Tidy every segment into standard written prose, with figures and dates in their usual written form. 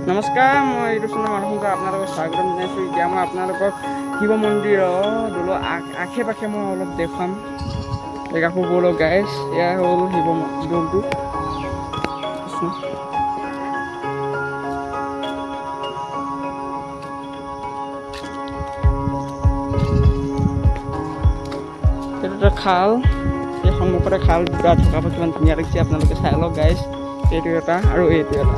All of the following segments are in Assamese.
নমস্কাৰ, মই ঋতুচন্দ্ৰ মানসংকৰ আপোনালোকক স্বাগতম জনাইছোঁ। এতিয়া মই আপোনালোকক শিৱ মন্দিৰৰ দৌলৰ আশে পাশে মই অলপ দেখুৱাম জেগাবোৰ ব'লক গাইজ। এয়া হ'ল শিৱ দৌলটো। এইটো এটা খাল, এই সন্মুখতে খাল দুটা থকা কিমান ধুনীয়া লাগিছে আপোনালোকে চাই লওক গাইজ। এইটো এটা আৰু এইটো এটা।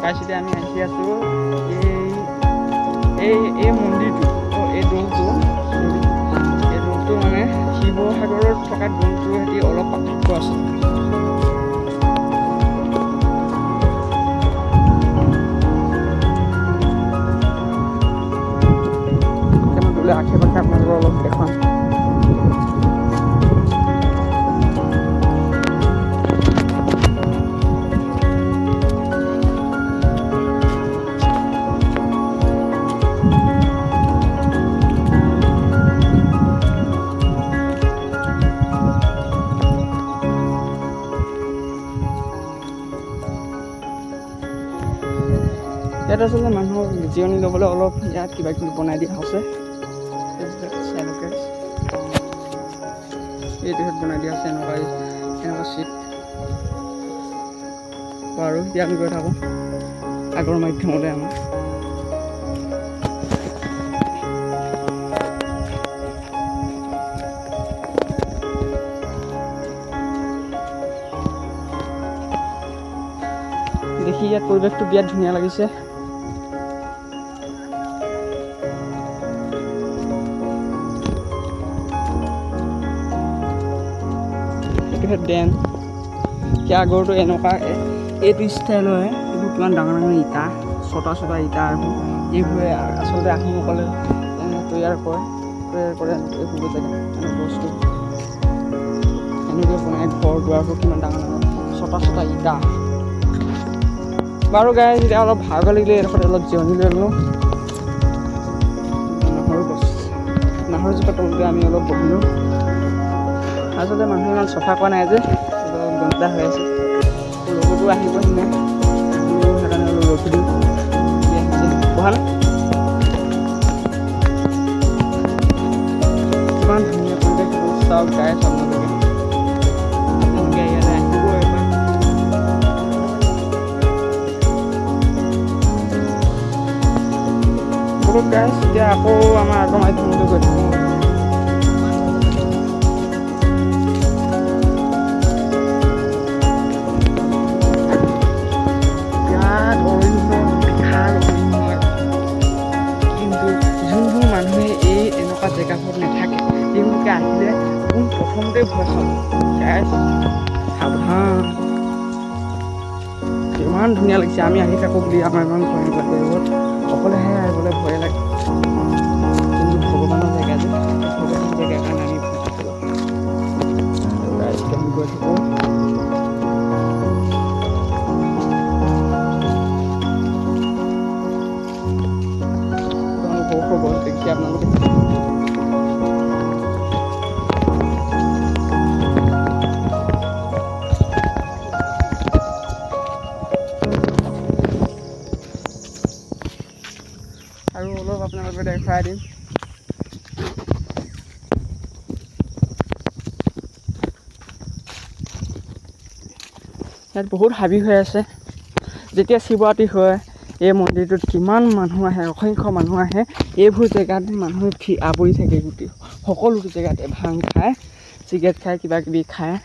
গাইজ এতিয়া আমি আহি আছোঁ এই মন্দিৰটো, এই দৌলটো মানে শিৱসাগৰত থকা দৌলটোৰ সৈতে অলপ পাৰ্থক্য আছে। আশে পাশে আপোনালোকক অলপ দেখুৱাম। ইয়াত আচলতে মানুহৰ জিৰণি ল'বলৈ অলপ ইয়াত কিবা কিবি বনাই দিয়া হৈছে। এইটো বনাই দিয়া আছে এনেকুৱা চিট বাৰু। এতিয়া আমি গৈ থাকোঁ আগৰ মাধ্যমতে আমাৰ দেখি ইয়াত পৰিৱেশটো বিৰাট ধুনীয়া লাগিছে। ডেম এতিয়া আগৰটো এনেকুৱা এইটো ষ্টাইল হয়। এইবোৰ কিমান ডাঙৰ ডাঙৰ ইটা, ছটা ইটা এইবোৰে আচলতে আহোমসকলে তৈয়াৰ কৰে এইবোৰ জেগা এনে বস্তু এনেকৈ বনাই ঘৰ দুৱাৰবোৰ কিমান ডাঙৰ ডাঙৰ ছটা ইটা বাৰু। গাইজ এতিয়া অলপ ভাগৰ লাগিলে এইডোখৰত অলপ জিৰণি লৈ ল'লোঁ। নাহৰজোপা তলতে আমি অলপ বহিলোঁ। আচলতে মানুহে ইমান চফা কৰা নাই যে অলপ গন্দা হৈ আছে। লগতো আহিব সিদিনা সেইকাৰণে অলপ ৰখি দিওঁ। বহা নাই কিমান ধুনীয়া পৰিৱেশ চাওক গাইজ আপোনালোকে ইয়ালৈ আহিব এবাৰ। বহুত গাইজ এতিয়া আকৌ আমাৰ আগৰ মাধ্যমলৈ গৈ থাকোঁ। জেগাবোৰত নাথাকে, তেওঁলোকে আহিলে প্ৰথমতে ভয় খাব। সাৱধান, ইমান ধুনীয়া লাগিছে। আমি আহি থাকোঁ বুলি আমাৰ ইমান ভয় নালাগে। এইবোৰত অকলেহে আহিবলৈ ভয় লাগে, কিন্তু ভগৱানৰ জেগা যে ভগৱানৰ জেগাৰ কাৰণে আমি ভয় থাকোঁ। আমি গৈ থাকোঁ। দেখি আপোনালোকে আৰু অলপ আপোনালোকে দেখুৱাই দিম। ইয়াত বহুত হাবি হৈ আছে। যেতিয়া শিৱৰাত্ৰি হয় এই মন্দিৰটোত কিমান মানুহ আহে, অসংখ্য মানুহ আহে। এইবোৰ জেগাত মানুহে আৱৰি থাকে গোটেই সকলো জেগাতে ভাং খায়, চিগাৰেট খায়, কিবা কিবি খায়।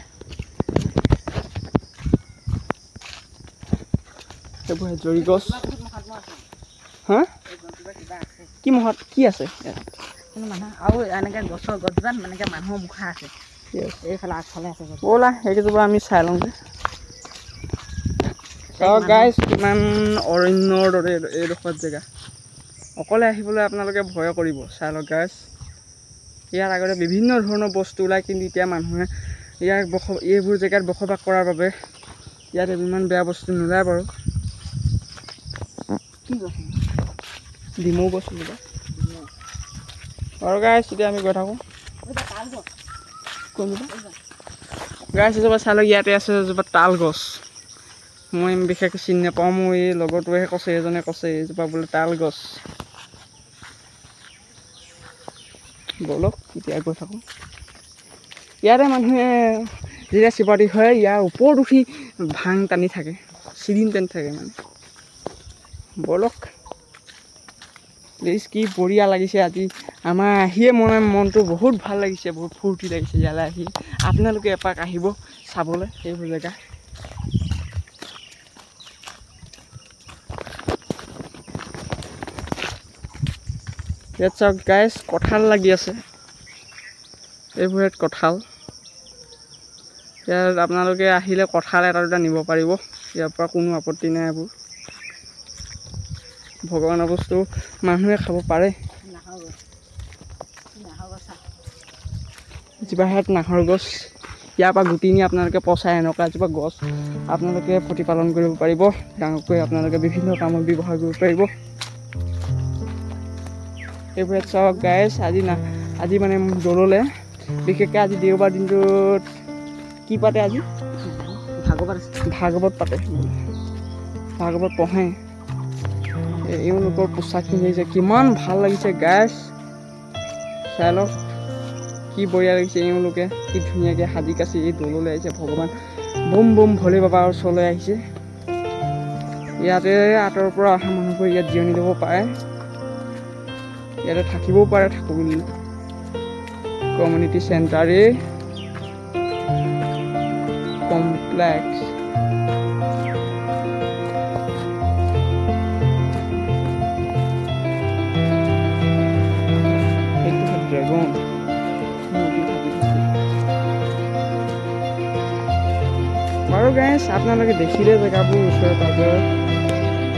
সেইবোৰ জৰি গছ হা কি মহৎ কি আছে মানুহ আৰু এনেকৈ গছৰ গছজোপাত এনেকৈ মানুহৰ মুখা আছে। এইফালে আগফালে আছে ব'লা সেইকেইজোপা আমি চাই লওঁগৈ। চাওক গাইজ কিমান অৰণ্যৰ দৰে এইডোখৰ জেগা। অকলে আহিবলৈ আপোনালোকে ভয় কৰিব। চাই লওক গাইজ, ইয়াৰ আগতে বিভিন্ন ধৰণৰ বস্তু ওলায়, কিন্তু এতিয়া মানুহে এইবোৰ জেগাত বসবাস কৰাৰ বাবে ইয়াত ইমান বেয়া বস্তু নোলায় বাৰু। ডিমৌ গছ বাৰু গাইজ এতিয়া আমি গৈ থাকোঁ। গাছ এজোপা চাই লওক ইয়াতে আছে এজোপা তাল গছ মই বিশেষকৈ চিনি নাপাওঁ মোৰ এই লগৰটোৱেহে কৈছে এজনে কৈছে এইজোপা বোলে তাল গছ ব'লক এতিয়া গৈ থাকোঁ ইয়াতে মানুহে যেতিয়া শিৱৰাত্ৰি হয় ইয়াৰ ওপৰত উঠি ভাং টানি থাকে চিৰিন টানি থাকে মানে ব'লক প্লিজ কি বঢ়িয়া লাগিছে আজি আমাৰ আহিয়ে মনটো বহুত ভাল লাগিছে বহুত ফূৰ্তি লাগিছে ইয়ালৈ আহি আপোনালোকে এপাক আহিব চাবলৈ এইবোৰ জেগা ইয়াত চাওক গাইজ কঁঠাল লাগি আছে এইবোৰ ইয়াত কঁঠাল ইয়াত আপোনালোকে আহিলে কঁঠাল এটা দুটা নিব পাৰিব ইয়াৰ পৰা কোনো আপত্তি নাই এইবোৰ ভগৱানৰ বস্তু মানুহে খাব পাৰে এজোপা হাত নাহৰ গছ ইয়াৰ পৰা গুটি নি আপোনালোকে পচাই এনেকুৱা এজোপা গছ আপোনালোকে প্ৰতিপালন কৰিব পাৰিব ডাঙৰকৈ আপোনালোকে বিভিন্ন কামত ব্যৱহাৰ কৰিব পাৰিব এইবোৰ ইয়াত চাওক গাইজ আজি মানে দৌললে বিশেষকৈ আজি দেওবাৰ দিনটোত কি পাতে আজি ভাগৱত পাতে ভাগৱত পঢ়ে এওঁলোকৰ পোচাক পিন্ধিছে কিমান ভাল লাগিছে গাইজ চাই লওক কি বঢ়িয়া লাগিছে এওঁলোকে কি ধুনীয়াকৈ সাজি কাচি এই দৌললৈ আহিছে ভগৱান বম বম ভোলে বাবাৰ ওচৰলৈ আহিছে ইয়াতে আঁতৰৰ পৰা অহা মানুহবোৰ ইয়াত জিৰণি ল'ব পাৰে ইয়াতে থাকিবও পাৰে থাকোঁ বুলি কমিউনিটি চেণ্টাৰে কমপ্লেক্স ড্ৰেগন বাৰু গাইজ আপোনালোকে দেখিলে জেগাবোৰ ওচৰে পাজৰে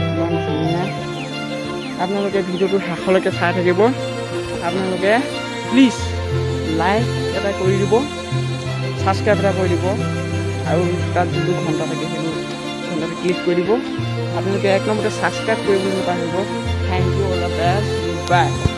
ইমান ধুনীয়া আপোনালোকে ভিডিঅ'টো শেষলৈকে চাই থাকিব আপোনালোকে প্লিজ লাইক এটা কৰি দিব ছাবস্ক্ৰাইব এটা কৰি দিব আৰু তাত যোনটো ঘণ্টা থাকে সেইবোৰ ঘণ্টাটো ক্লিক কৰি দিব আপোনালোকে এক নম্বৰতে ছাবস্ক্ৰাইব কৰিবলৈ নাপাহৰিব thank you all the best by